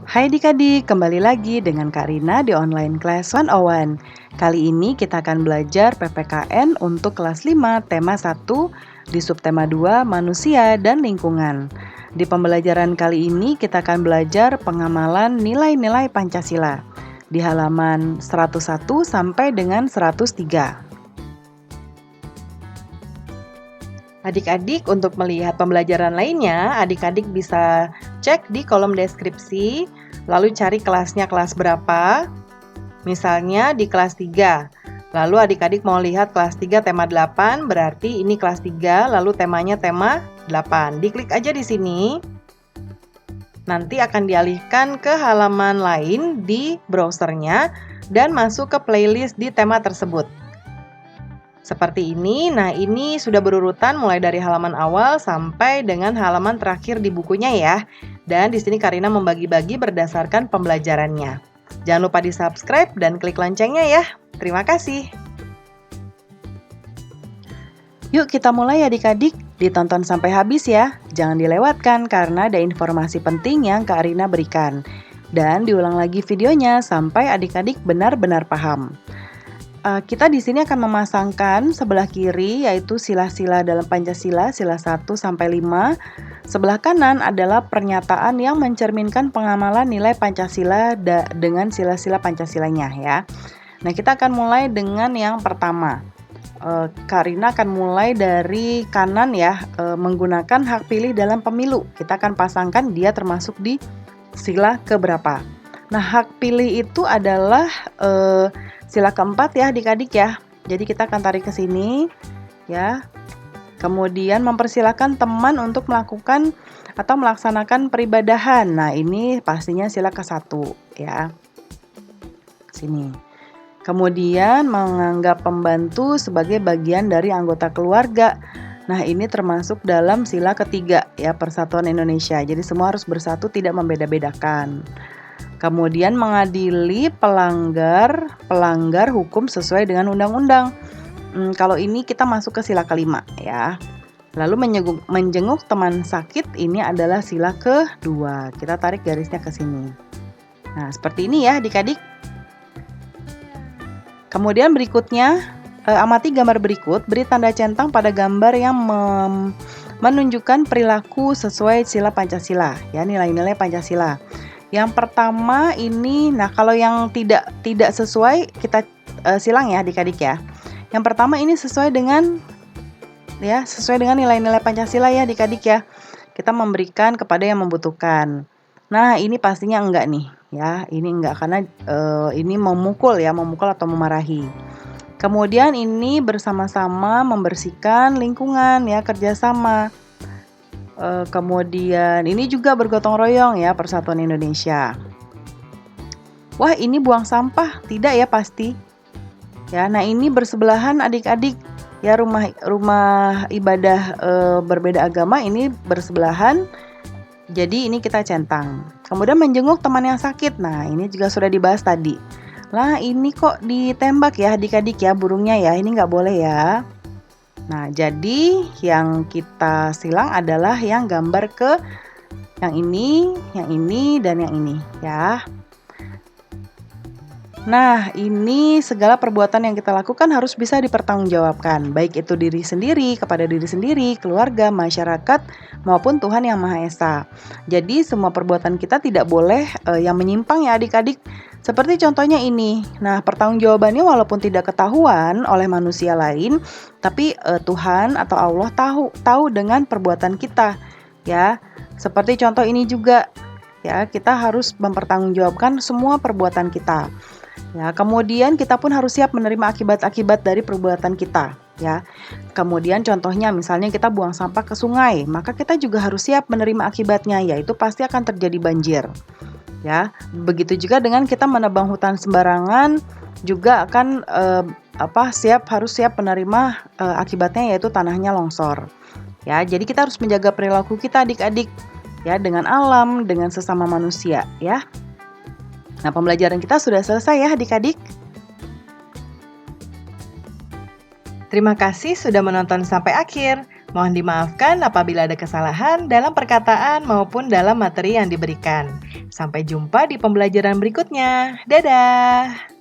Hai adik-adik, kembali lagi dengan Kak Rina di Online Class 101. Kali ini kita akan belajar PPKN untuk kelas 5, tema 1, di subtema 2, manusia dan lingkungan. Di pembelajaran kali ini kita akan belajar pengamalan nilai-nilai Pancasila di halaman 101 sampai dengan 103. Adik-adik, untuk melihat pembelajaran lainnya, adik-adik bisa cek di kolom deskripsi, lalu cari kelasnya kelas berapa. Misalnya di kelas 3. Lalu adik-adik mau lihat kelas 3 tema 8, berarti ini kelas 3, lalu temanya tema 8. Diklik aja di sini. Nanti akan dialihkan ke halaman lain di browsernya dan masuk ke playlist di tema tersebut. Seperti ini. Nah, ini sudah berurutan mulai dari halaman awal sampai dengan halaman terakhir di bukunya ya. Dan di sini Karina membagi-bagi berdasarkan pembelajarannya. Jangan lupa di-subscribe dan klik loncengnya ya. Terima kasih. Yuk kita mulai adik-adik. Ditonton sampai habis ya. Jangan dilewatkan karena ada informasi penting yang Kak Arina berikan. Dan diulang lagi videonya sampai adik-adik benar-benar paham. Kita di sini akan memasangkan sebelah kiri yaitu sila-sila dalam Pancasila, sila 1 sampai 5. Sebelah kanan adalah pernyataan yang mencerminkan pengamalan nilai Pancasila dengan sila-sila Pancasilanya ya. Nah, kita akan mulai dengan yang pertama. Karina akan mulai dari kanan ya, menggunakan hak pilih dalam pemilu. Kita akan pasangkan dia termasuk di sila keberapa. Nah, hak pilih itu adalah sila keempat ya adik-adik ya. Jadi kita akan tarik ke sini ya. Kemudian mempersilahkan teman untuk melakukan atau melaksanakan peribadahan. Nah, ini pastinya sila ke-1 ya. Sini. Kemudian menganggap pembantu sebagai bagian dari anggota keluarga. Nah, ini termasuk dalam sila ketiga ya, Persatuan Indonesia. Jadi semua harus bersatu, tidak membeda-bedakan. Kemudian mengadili pelanggar hukum sesuai dengan undang-undang. Kalau ini kita masuk ke sila kelima ya. Lalu menjenguk teman sakit, ini adalah sila kedua. Kita tarik garisnya ke sini. Nah, seperti ini ya adik-adik. Kemudian berikutnya, amati gambar berikut, beri tanda centang pada gambar yang menunjukkan perilaku sesuai sila Pancasila ya, nilai-nilai Pancasila. Yang pertama ini, nah kalau yang tidak sesuai kita silang ya adik-adik ya. Yang pertama ini sesuai dengan nilai-nilai Pancasila ya adik-adik ya. Kita memberikan kepada yang membutuhkan. Nah, ini pastinya enggak nih ya. Ini enggak karena ini memukul atau memarahi. Kemudian ini bersama-sama membersihkan lingkungan ya, kerjasama. Kemudian ini juga bergotong royong ya, Persatuan Indonesia. Wah, ini buang sampah, tidak ya pasti. Ya, nah ini bersebelahan adik-adik. Ya, rumah ibadah berbeda agama ini bersebelahan. Jadi ini kita centang. Kemudian menjenguk teman yang sakit. Nah, ini juga sudah dibahas tadi. Lah, ini kok ditembak ya adik-adik ya burungnya ya. Ini nggak boleh ya. Nah, jadi yang kita silang adalah yang gambar ke yang ini, dan yang ini ya. Nah, ini segala perbuatan yang kita lakukan harus bisa dipertanggungjawabkan, baik itu diri sendiri, kepada diri sendiri, keluarga, masyarakat, maupun Tuhan Yang Maha Esa. Jadi semua perbuatan kita tidak boleh yang menyimpang ya adik-adik. Seperti contohnya ini. Nah, pertanggungjawabannya walaupun tidak ketahuan oleh manusia lain, tapi Tuhan atau Allah tahu dengan perbuatan kita, ya. Seperti contoh ini juga, ya, kita harus mempertanggungjawabkan semua perbuatan kita. Ya, kemudian kita pun harus siap menerima akibat-akibat dari perbuatan kita, ya. Kemudian contohnya misalnya kita buang sampah ke sungai, maka kita juga harus siap menerima akibatnya, yaitu pasti akan terjadi banjir. Ya, begitu juga dengan kita menebang hutan sembarangan juga akan harus siap menerima akibatnya, yaitu tanahnya longsor. Ya, jadi kita harus menjaga perilaku kita adik-adik ya, dengan alam, dengan sesama manusia ya. Nah, pembelajaran kita sudah selesai ya adik-adik. Terima kasih sudah menonton sampai akhir. Mohon dimaafkan apabila ada kesalahan dalam perkataan maupun dalam materi yang diberikan. Sampai jumpa di pembelajaran berikutnya. Dadah!